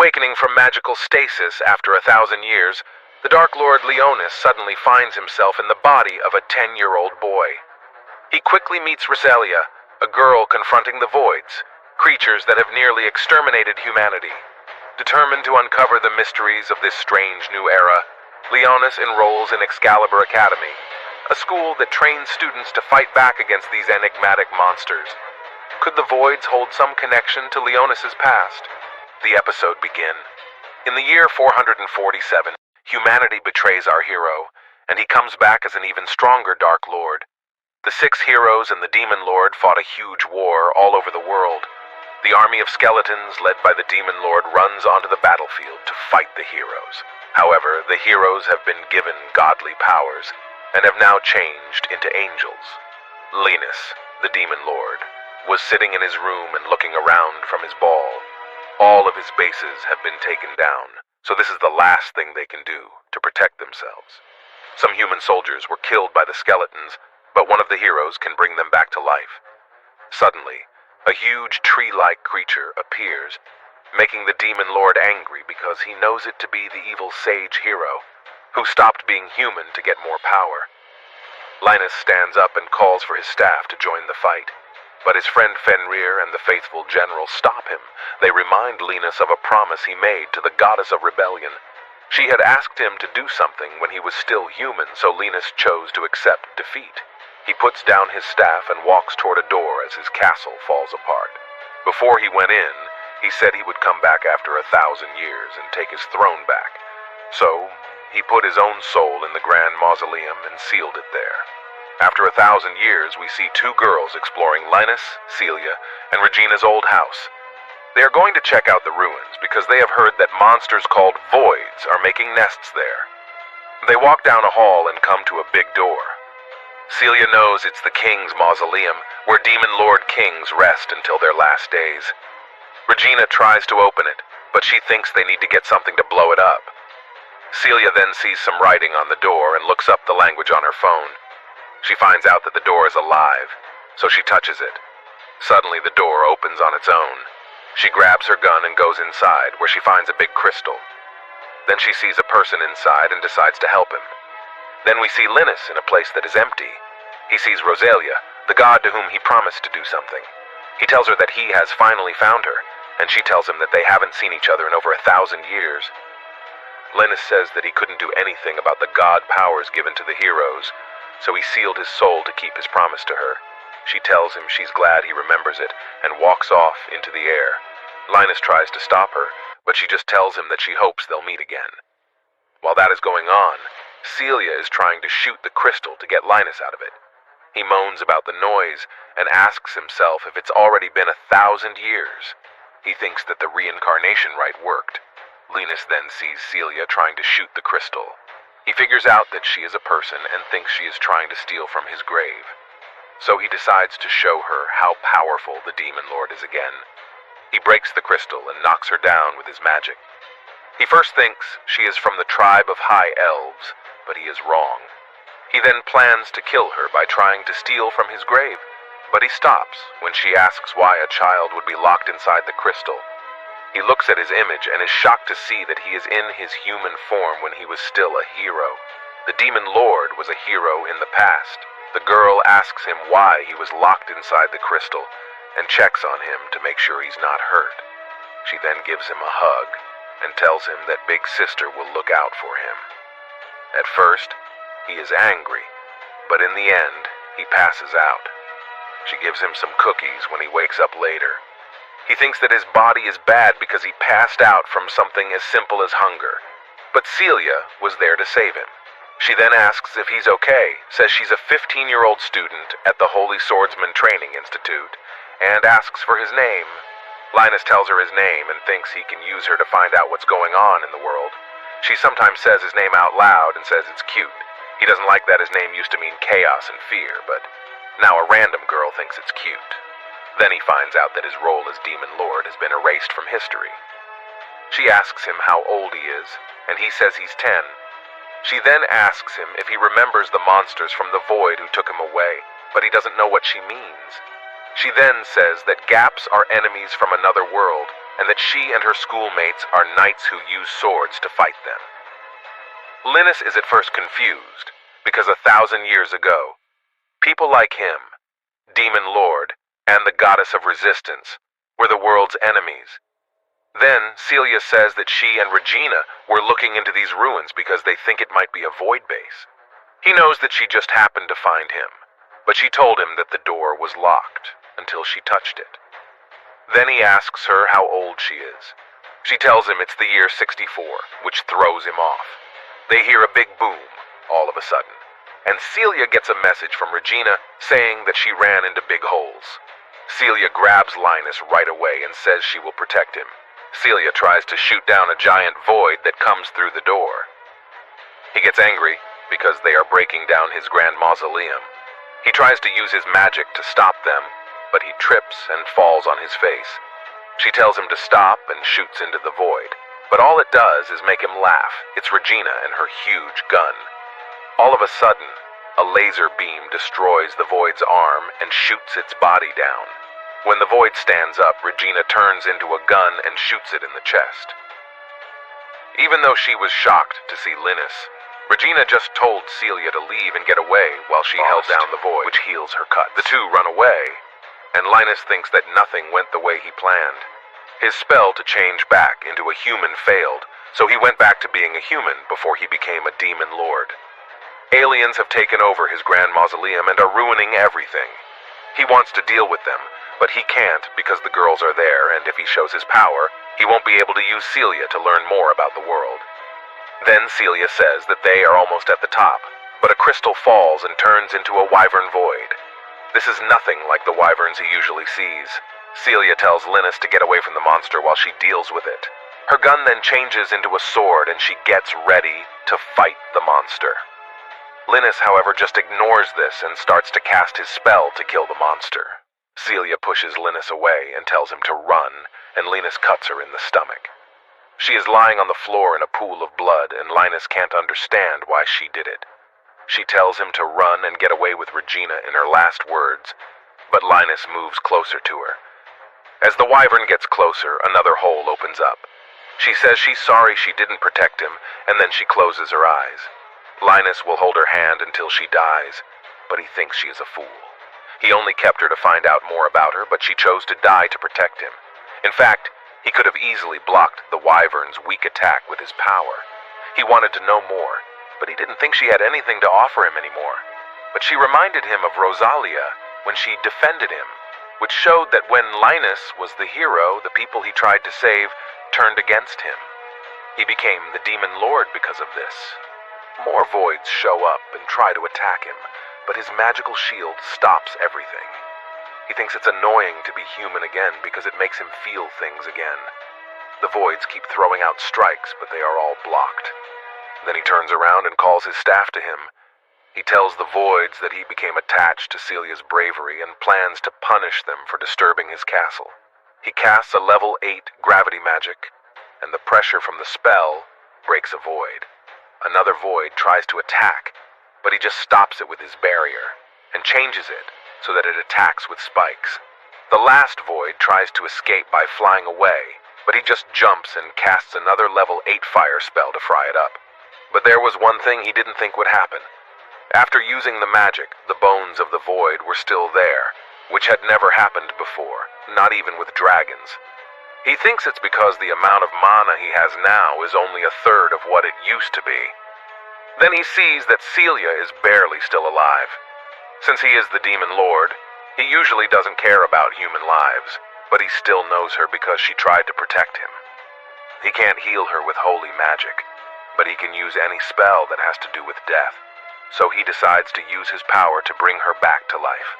Awakening from magical stasis after 1,000 years, the Dark Lord Leonis suddenly finds himself in the body of a 10-year-old boy. He quickly meets Riselia, a girl confronting the voids, creatures that have nearly exterminated humanity. Determined to uncover the mysteries of this strange new era, Leonis enrolls in Excalibur Academy, a school that trains students to fight back against these enigmatic monsters. Could the voids hold some connection to Leonis's past? The episode begin. In the year 447, humanity betrays our hero, and he comes back as an even stronger Dark Lord. The 6 heroes and the Demon Lord fought a huge war all over the world. The army of skeletons led by the Demon Lord runs onto the battlefield to fight the heroes. However, the heroes have been given godly powers and have now changed into angels. Leonis, the Demon Lord, was sitting in his room and looking around from his ball. All of his bases have been taken down, so this is the last thing they can do to protect themselves. Some human soldiers were killed by the skeletons, but one of the heroes can bring them back to life. Suddenly, a huge tree-like creature appears, making the Demon Lord angry because he knows it to be the evil sage hero, who stopped being human to get more power. Linus stands up and calls for his staff to join the fight, but his friend Fenrir and the faithful general stop him. They remind Linus of a promise he made to the goddess of rebellion. She had asked him to do something when he was still human, so Linus chose to accept defeat. He puts down his staff and walks toward a door as his castle falls apart. Before he went in, he said he would come back after 1,000 years and take his throne back. So, he put his own soul in the grand mausoleum and sealed it there. After 1,000 years, we see 2 girls exploring Linus, Celia, and Regina's old house. They are going to check out the ruins because they have heard that monsters called voids are making nests there. They walk down a hall and come to a big door. Celia knows it's the king's mausoleum, where Demon Lord kings rest until their last days. Regina tries to open it, but she thinks they need to get something to blow it up. Celia then sees some writing on the door and looks up the language on her phone. She finds out that the door is alive, so she touches it. Suddenly the door opens on its own. She grabs her gun and goes inside, where she finds a big crystal. Then she sees a person inside and decides to help him. Then we see Linus in a place that is empty. He sees Riselia, the god to whom he promised to do something. He tells her that he has finally found her, and she tells him that they haven't seen each other in over 1,000 years. Linus says that he couldn't do anything about the god powers given to the heroes, so he sealed his soul to keep his promise to her. She tells him she's glad he remembers it, and walks off into the air. Linus tries to stop her, but she just tells him that she hopes they'll meet again. While that is going on, Celia is trying to shoot the crystal to get Linus out of it. He moans about the noise and asks himself if it's already been 1,000 years. He thinks that the reincarnation rite worked. Linus then sees Celia trying to shoot the crystal. He figures out that she is a person and thinks she is trying to steal from his grave. So he decides to show her how powerful the Demon Lord is again. He breaks the crystal and knocks her down with his magic. He first thinks she is from the tribe of High Elves, but he is wrong. He then plans to kill her by trying to steal from his grave, but he stops when she asks why a child would be locked inside the crystal. He looks at his image and is shocked to see that he is in his human form when he was still a hero. The Demon Lord was a hero in the past. The girl asks him why he was locked inside the crystal and checks on him to make sure he's not hurt. She then gives him a hug and tells him that Big Sister will look out for him. At first, he is angry, but in the end, he passes out. She gives him some cookies when he wakes up later. He thinks that his body is bad because he passed out from something as simple as hunger. But Celia was there to save him. She then asks if he's okay, says she's a 15-year-old student at the Holy Swordsman Training Institute, and asks for his name. Linus tells her his name and thinks he can use her to find out what's going on in the world. She sometimes says his name out loud and says it's cute. He doesn't like that his name used to mean chaos and fear, but now a random girl thinks it's cute. Then he finds out that his role as Demon Lord has been erased from history. She asks him how old he is, and he says he's 10. She then asks him if he remembers the monsters from the void who took him away, but he doesn't know what she means. She then says that gaps are enemies from another world, and that she and her schoolmates are knights who use swords to fight them. Leonis is at first confused, because 1,000 years ago, people like him, Demon Lord, and the Goddess of Resistance, were the world's enemies. Then, Celia says that she and Regina were looking into these ruins because they think it might be a void base. He knows that she just happened to find him, but she told him that the door was locked until she touched it. Then he asks her how old she is. She tells him it's the year 64, which throws him off. They hear a big boom, all of a sudden, and Celia gets a message from Regina saying that she ran into big holes. Celia grabs Linus right away and says she will protect him. Celia tries to shoot down a giant void that comes through the door. He gets angry because they are breaking down his grand mausoleum. He tries to use his magic to stop them, but he trips and falls on his face. She tells him to stop and shoots into the void, but all it does is make him laugh. It's Regina and her huge gun. All of a sudden, a laser beam destroys the void's arm and shoots its body down. When the void stands up, Regina turns into a gun and shoots it in the chest. Even though she was shocked to see Linus, Regina just told Celia to leave and get away while she held down the void, which heals her cut. The two run away, and Linus thinks that nothing went the way he planned. His spell to change back into a human failed, so he went back to being a human before he became a demon lord. Aliens have taken over his grand mausoleum and are ruining everything. He wants to deal with them, but he can't because the girls are there, and if he shows his power, he won't be able to use Celia to learn more about the world. Then Celia says that they are almost at the top, but a crystal falls and turns into a wyvern void. This is nothing like the wyverns he usually sees. Celia tells Linus to get away from the monster while she deals with it. Her gun then changes into a sword and she gets ready to fight the monster. Linus, however, just ignores this and starts to cast his spell to kill the monster. Celia pushes Linus away and tells him to run, and Linus cuts her in the stomach. She is lying on the floor in a pool of blood, and Linus can't understand why she did it. She tells him to run and get away with Regina in her last words, but Linus moves closer to her. As the wyvern gets closer, another hole opens up. She says she's sorry she didn't protect him, and then she closes her eyes. Linus will hold her hand until she dies, but he thinks she is a fool. He only kept her to find out more about her, but she chose to die to protect him. In fact, he could have easily blocked the wyvern's weak attack with his power. He wanted to know more, but he didn't think she had anything to offer him anymore. But she reminded him of Riselia when she defended him, which showed that when Linus was the hero, the people he tried to save turned against him. He became the Demon Lord because of this. More voids show up and try to attack him, but his magical shield stops everything. He thinks it's annoying to be human again because it makes him feel things again. The voids keep throwing out strikes, but they are all blocked. Then he turns around and calls his staff to him. He tells the voids that he became attached to Celia's bravery and plans to punish them for disturbing his castle. He casts a level 8 gravity magic, and the pressure from the spell breaks a void. Another void tries to attack, but he just stops it with his barrier and changes it so that it attacks with spikes. The last void tries to escape by flying away, but he just jumps and casts another level 8 fire spell to fry it up. But there was one thing he didn't think would happen. After using the magic, the bones of the void were still there, which had never happened before, not even with dragons. He thinks it's because the amount of mana he has now is only a third of what it used to be. Then he sees that Celia is barely still alive. Since he is the Demon Lord, he usually doesn't care about human lives, but he still knows her because she tried to protect him. He can't heal her with holy magic, but he can use any spell that has to do with death, so he decides to use his power to bring her back to life.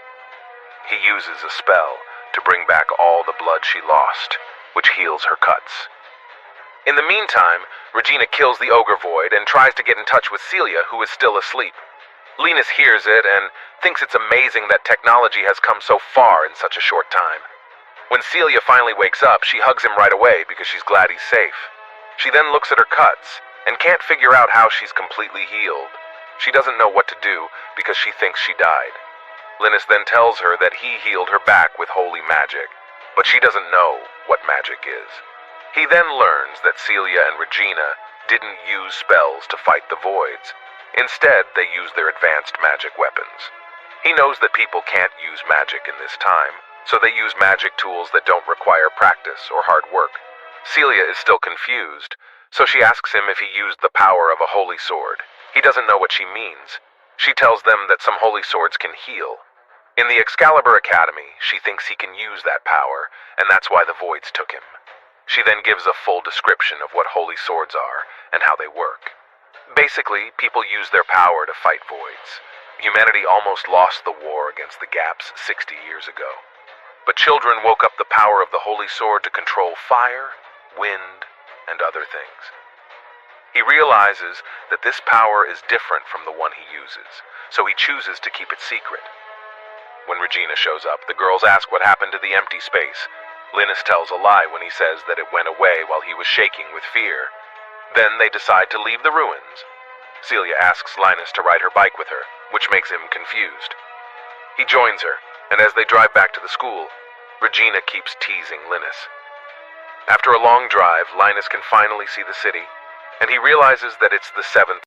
He uses a spell to bring back all the blood she lost, which heals her cuts. In the meantime, Regina kills the ogre void and tries to get in touch with Celia, who is still asleep. Leonis hears it and thinks it's amazing that technology has come so far in such a short time. When Celia finally wakes up, she hugs him right away because she's glad he's safe. She then looks at her cuts and can't figure out how she's completely healed. She doesn't know what to do because she thinks she died. Leonis then tells her that he healed her back with holy magic, but she doesn't know what magic is. He then learns that Celia and Regina didn't use spells to fight the voids. Instead, they used their advanced magic weapons. He knows that people can't use magic in this time, so they use magic tools that don't require practice or hard work. Celia is still confused, so she asks him if he used the power of a holy sword. He doesn't know what she means. She tells them that some holy swords can heal. In the Excalibur Academy, she thinks he can use that power, and that's why the voids took him. She then gives a full description of what holy swords are and how they work. Basically, people use their power to fight voids. Humanity almost lost the war against the Gaps 60 years ago. But children woke up the power of the holy sword to control fire, wind, and other things. He realizes that this power is different from the one he uses, so he chooses to keep it secret. When Regina shows up, the girls ask what happened to the empty space. Leonis tells a lie when he says that it went away while he was shaking with fear. Then they decide to leave the ruins. Celia asks Linus to ride her bike with her, which makes him confused. He joins her, and as they drive back to the school, Regina keeps teasing Leonis. After a long drive, Linus can finally see the city, and he realizes that it's the 7th